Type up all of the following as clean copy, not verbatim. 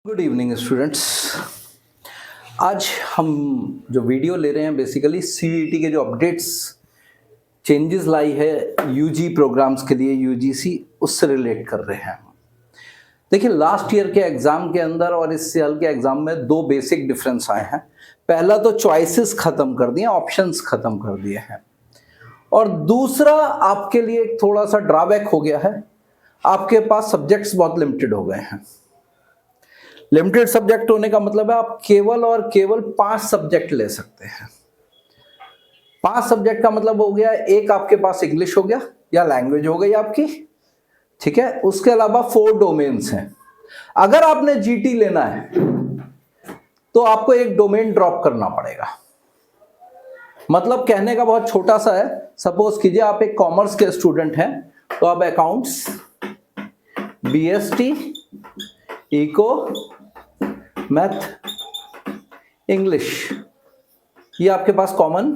Good evening students. आज हम जो वीडियो ले रहे हैं बेसिकली सीईटी के जो अपडेट्स चेंजेस लाई है यूजी प्रोग्राम्स के लिए यूजीसी उससे रिलेट कर रहे हैं। देखिए लास्ट ईयर के एग्जाम के अंदर और इस साल के एग्जाम में दो बेसिक डिफरेंस आए हैं। पहला तो चॉइसेस खत्म कर दिए, ऑप्शंस खत्म कर दिए हैं, और दूसरा आपके लिए एक थोड़ा सा ड्रॉबैक हो गया है, आपके पास सब्जेक्ट्स बहुत लिमिटेड हो गए हैं। लिमिटेड सब्जेक्ट होने का मतलब है आप केवल और केवल 5 सब्जेक्ट ले सकते हैं। 5 सब्जेक्ट का मतलब हो गया, एक आपके पास इंग्लिश हो गया या लैंग्वेज हो गई आपकी, ठीक है। उसके अलावा 4 डोमेन्स हैं। अगर आपने जीटी लेना है तो आपको एक डोमेन ड्रॉप करना पड़ेगा। मतलब कहने का बहुत छोटा सा है। सपोज कीजिए आप एक कॉमर्स के स्टूडेंट हैं तो आप accounts, BST, eco, math, English, ये आपके पास कॉमन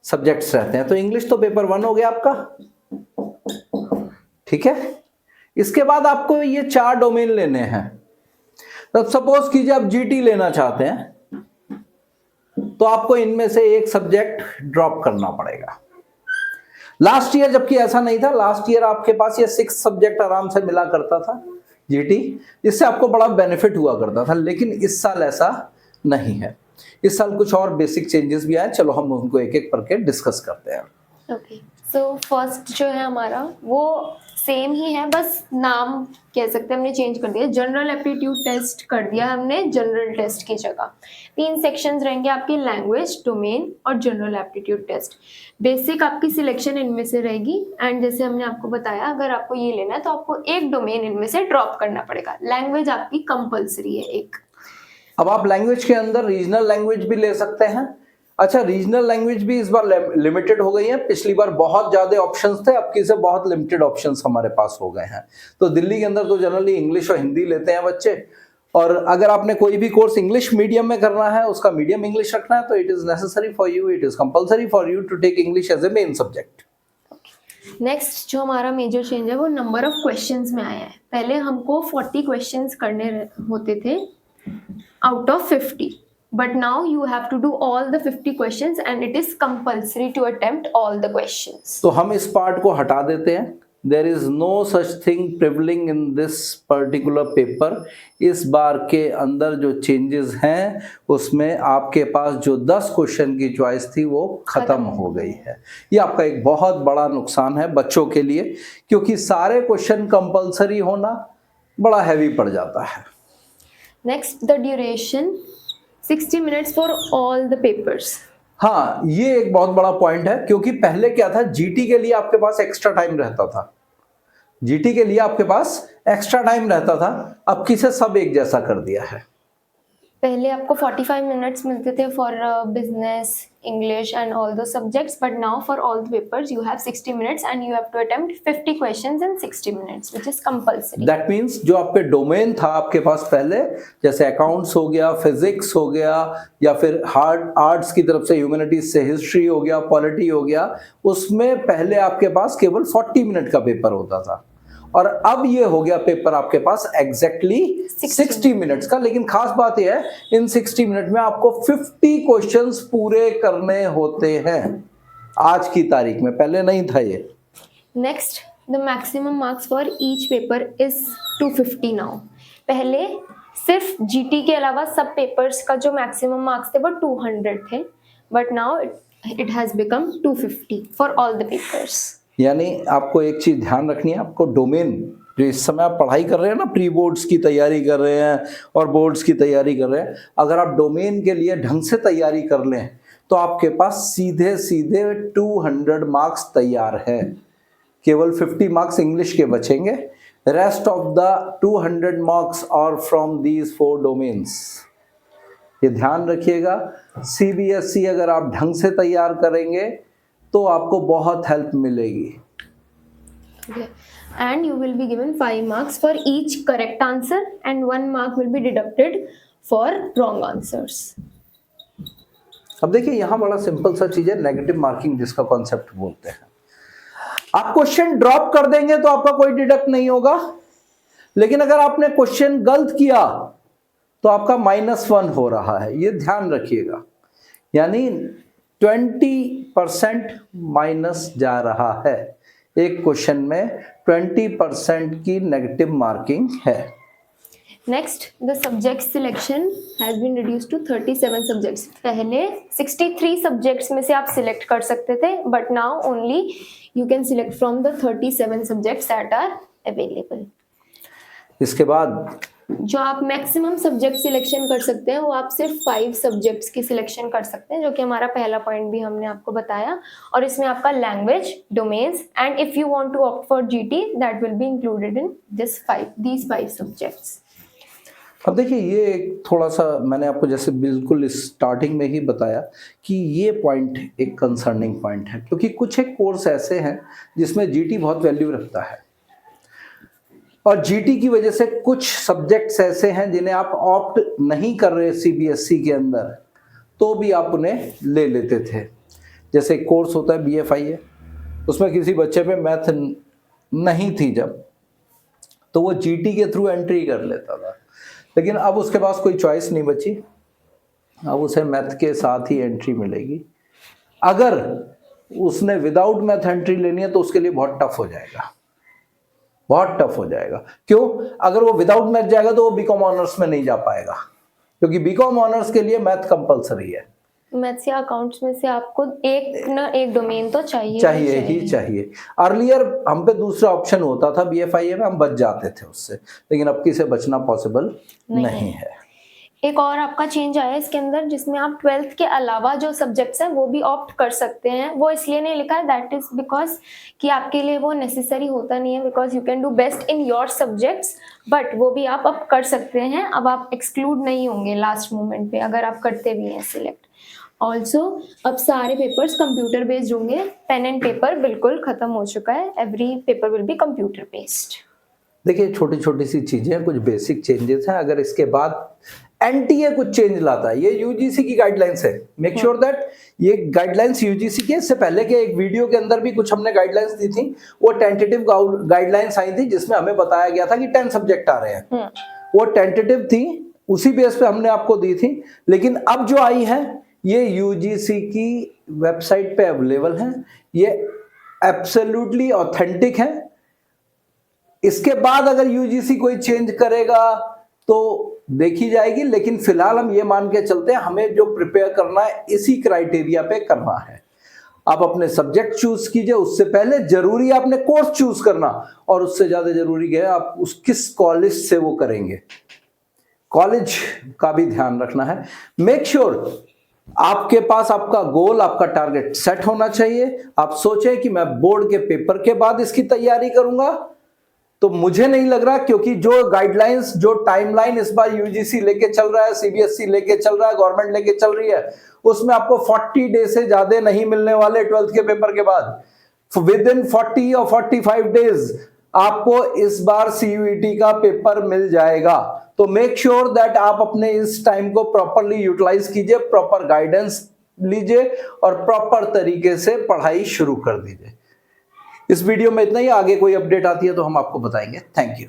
सब्जेक्ट्स रहते हैं। तो इंग्लिश तो पेपर 1 हो गया आपका, ठीक है। इसके बाद आपको ये 4 डोमेन लेने हैं। तो सपोज कीजिए आप जीटी लेना चाहते हैं तो आपको इनमें से एक सब्जेक्ट ड्रॉप करना पड़ेगा। लास्ट ईयर जबकि ऐसा नहीं था, लास्ट ईयर आपके पास ये 6 सब्जेक्ट आराम से मिला करता था जीटी, इससे आपको बड़ा बेनिफिट हुआ करता था। लेकिन इस साल ऐसा नहीं है। इस साल कुछ और बेसिक चेंजेस भी आए, चलो हम उनको एक एक करके डिस्कस करते हैं। ओके, सो फर्स्ट जो है हमारा वो सेम ही है, बस नाम कह सकते हैं हमने चेंज कर दिया। जनरल एप्टीट्यूड टेस्ट कर दिया हमने जनरल टेस्ट की जगह। 3 सेक्शंस रहेंगे आपके, लैंग्वेज, डोमेन और जनरल एप्टीट्यूड टेस्ट। बेसिक आपकी सिलेक्शन इनमें से रहेगी, एंड जैसे हमने आपको बताया अगर आपको ये लेना है तो आपको एक डोमेन इनमें से ड्रॉप करना पड़ेगा। लैंग्वेज आपकी कंपल्सरी है एक। अब आप लैंग्वेज के अंदर रीजनल लैंग्वेज भी ले सकते हैं। अच्छा, रीजनल लैंग्वेज भी इस बार लिमिटेड हो गई है। पिछली बार बहुत ज्यादा ऑप्शंस थे, अब की से बहुत लिमिटेड ऑप्शंस हमारे पास हो गए हैं। तो दिल्ली के अंदर तो जनरली इंग्लिश और हिंदी लेते हैं बच्चे, और अगर आपने कोई भी कोर्स इंग्लिश मीडियम में करना है, उसका मीडियम इंग्लिश रखना है, तो it is necessary for you, it is compulsory for you to take English as a main subject. Next जो हमारा मेजर चेंज है वो नंबर ऑफ क्वेश्चंस में आया है। पहले हमको 40 क्वेश्चंस करने होते थे out of 50, but now you have to do all the 50 questions and it is compulsory to attempt all the questions. तो हम इस पार्ट को हटा देते हैं। There is no such thing prevailing in this particular paper. इस बार के अंदर जो चेंजेस हैं उसमें आपके पास जो 10 क्वेश्चन की चॉइस थी वो खत्म हो गई है। ये आपका एक बहुत बड़ा नुकसान है बच्चों के लिए, क्योंकि सारे क्वेश्चन कंपल्सरी होना बड़ा हैवी पड़ जाता है। Next, the duration 60 minutes for all the papers. हाँ, ये एक बहुत बड़ा पॉइंट है, क्योंकि पहले क्या था, जीटी के लिए आपके पास एक्स्ट्रा टाइम रहता था। जीटी के लिए आपके पास एक्स्ट्रा टाइम रहता था, अब किसे सब एक जैसा कर दिया है। पहले आपको 45 मिनट्स मिलते थे for business, English and all the subjects, but now for all the papers you have 60 minutes and you have to attempt 50 questions in 60 minutes which is compulsory. That means जो आपके डोमेन था आपके पास पहले, जैसे accounts हो गया, physics हो गया, या फिर हार्ड आर्ट्स की तरफ से ह्यूमैनिटीज से हिस्ट्री हो गया, पॉलिटी हो गया, उसमें पहले आपके पास केवल 40 मिनट का पेपर होता था, और अब ये हो गया पेपर आपके पास एग्जैक्टली 60 मिनट्स का। लेकिन खास बात यह है, इन 60 मिनट में आपको 50 क्वेश्चंस पूरे करने होते हैं आज की तारीख में, पहले नहीं था ये। Next, the maximum marks for each paper is 250 now. पहले सिर्फ जीटी के अलावा सब पेपर्स का जो मैक्सिमम मार्क्स थे वो 200 थे, but now it has become 250 for all the papers. यानी आपको एक चीज ध्यान रखनी है, आपको डोमेन जो इस समय आप पढ़ाई कर रहे हैं ना, प्री बोर्ड्स की तैयारी कर रहे हैं और बोर्ड्स की तैयारी कर रहे हैं, अगर आप डोमेन के लिए ढंग से तैयारी कर लें तो आपके पास सीधे सीधे 200 मार्क्स तैयार है। केवल 50 मार्क्स इंग्लिश के बचेंगे, rest of the 200 marks are from these 4 domains. ये ध्यान रखिएगा, सीबीएसई अगर आप ढंग से तैयार करेंगे तो आपको बहुत हेल्प मिलेगी। And you will be given 5 marks for each correct answer and 1 mark will be deducted for wrong answers. अब देखिए यहाँ बड़ा सिंपल सा चीज है, नेगेटिव मार्किंग जिसका कॉन्सेप्ट बोलते हैं। आप क्वेश्चन ड्रॉप कर देंगे तो आपका कोई डिडक्ट नहीं होगा, लेकिन अगर आपने क्वेश्चन गलत किया तो आपका -1 हो रहा है, ये ध्यान रखिएगा। यानी 20% माइनस जा रहा है, एक क्वेश्चन में 20% की नेगेटिव मार्किंग है। Next, the subject selection has been reduce to 37 subjects. पहले 63 सब्जेक्ट्स में से आप सिलेक्ट कर सकते थे, but now only you can select from the 37 subjects that are available. इसके बाद जो आप मैक्सिमम सब्जेक्ट सिलेक्शन कर सकते हैं वो आप सिर्फ 5 सब्जेक्ट्स की सिलेक्शन कर सकते हैं, जो कि हमारा पहला पॉइंट भी हमने आपको बताया। और इसमें आपका language, domains and if you want to opt for GT that will be included in these 5 subjects. अब देखिए, ये थोड़ा सा मैंने आपको जैसे बिल्कुल स्टार्टिंग में ही बताया कि ये पॉइंट एक कंसर्निंग पॉइंट है, क्योंकि कुछ एक कोर्स ऐसे हैं जिसमें जीटी बहुत वैल्यू रखता है, और जीटी की वजह से कुछ सब्जेक्ट्स ऐसे हैं जिन्हें आप ऑप्ट नहीं कर रहे सीबीएसई के अंदर, तो भी आप उन्हें ले लेते थे। जैसे एक कोर्स होता है बीएफआईए, उसमें किसी बच्चे पे मैथ नहीं थी जब, तो वो जीटी के थ्रू एंट्री कर लेता था, लेकिन अब उसके पास कोई चॉइस नहीं बची, अब उसे मैथ के साथ ही एंट्री मिलेगी। अगर उसने विदाउट मैथ एंट्री लेनी है तो उसके लिए बहुत टफ हो जाएगा, बहुत टफ हो जाएगा। क्यों? अगर वो विदाउट मैथ जाएगा तो वो बीकॉम ऑनर्स में नहीं जा पाएगा, क्योंकि बीकॉम ऑनर्स के लिए मैथ कंपलसरी है। मैथ्स या अकाउंट्स में से आपको एक ना एक डोमेन तो चाहिए ही चाहिए। अर्लियर हम पे दूसरा ऑप्शन होता था बीएफआईए में, हम बच जाते थे उससे, लेकिन अब किसे बचना पॉसिबल नहीं है। एक और आपका चेंज आया इसके अंदर, जिसमें आप 12th के अलावा जो सब्जेक्ट्स हैं वो भी ऑप्ट कर सकते हैं। वो इसलिए नहीं लिखा है, दैट इज बिकॉज कि आपके लिए वो नेसेसरी होता नहीं है, because you can do best in your subjects, but वो भी आप अब कर सकते हैं। अब आप एक्सक्लूड नहीं होंगे लास्ट मोमेंट पे अगर आप करते भी हैं सिलेक्ट। ऑल्सो अब सारे पेपर्स कंप्यूटर बेस्ड होंगे, पेन एंड पेपर बिल्कुल खत्म हो चुका है, every paper will be computer based. देखिए, छोटी छोटी सी चीजें हैं, कुछ बेसिक चेंजेस हैं। अगर इसके बाद एनटीए कुछ चेंज लाता है, ये यूजीसी की गाइडलाइंस है, मेक श्योर दैट ये गाइडलाइंस यूजीसी के, इससे पहले के एक वीडियो के अंदर भी कुछ हमने गाइडलाइंस दी थी, वो टेंटेटिव गाइडलाइंस आई थी जिसमें हमें बताया गया था कि 10 सब्जेक्ट आ रहे हैं। वो टेंटेटिव थी, उसी बेस पे हमने आपको दी थी, लेकिन अब जो आई है ये यूजीसी की वेबसाइट पे अवेलेबल है, ये एब्सोल्युटली ऑथेंटिक है। इसके बाद अगर यूजीसी कोई चेंज करेगा तो देखी जाएगी, लेकिन फिलहाल हम ये मान के चलते हैं हमें जो प्रिपेयर करना है इसी क्राइटेरिया पे करना है। आप अपने सब्जेक्ट चूज कीजिए, उससे पहले जरूरी है आपने कोर्स चूज करना, और उससे ज्यादा जरूरी है आप उस किस कॉलेज से वो करेंगे, कॉलेज का भी ध्यान रखना है। मेक श्योर आपके पास आपका गोल, आपका टारगेट सेट होना चाहिए। आप सोचें कि मैं बोर्ड के पेपर के बाद इसकी तैयारी करूंगा, तो मुझे नहीं लग रहा, क्योंकि जो गाइडलाइंस, जो टाइमलाइन इस बार यूजीसी लेके चल रहा है, सीबीएसई लेके चल रहा है, गवर्नमेंट लेके चल रही है, उसमें आपको 40 डे से ज्यादा नहीं मिलने वाले 12th के पेपर के बाद। विद इन 40 और 45 डेज आपको इस बार सीयूईटी का पेपर मिल जाएगा। तो मेक श्योर दैट आप अपने इस टाइम को प्रॉपरली यूटिलाइज कीजिए, प्रॉपर गाइडेंस लीजिए और प्रॉपर तरीके से पढ़ाई शुरू कर दीजिए। इस वीडियो में इतना ही, आगे कोई अपडेट आती है तो हम आपको बताएंगे। Thank you.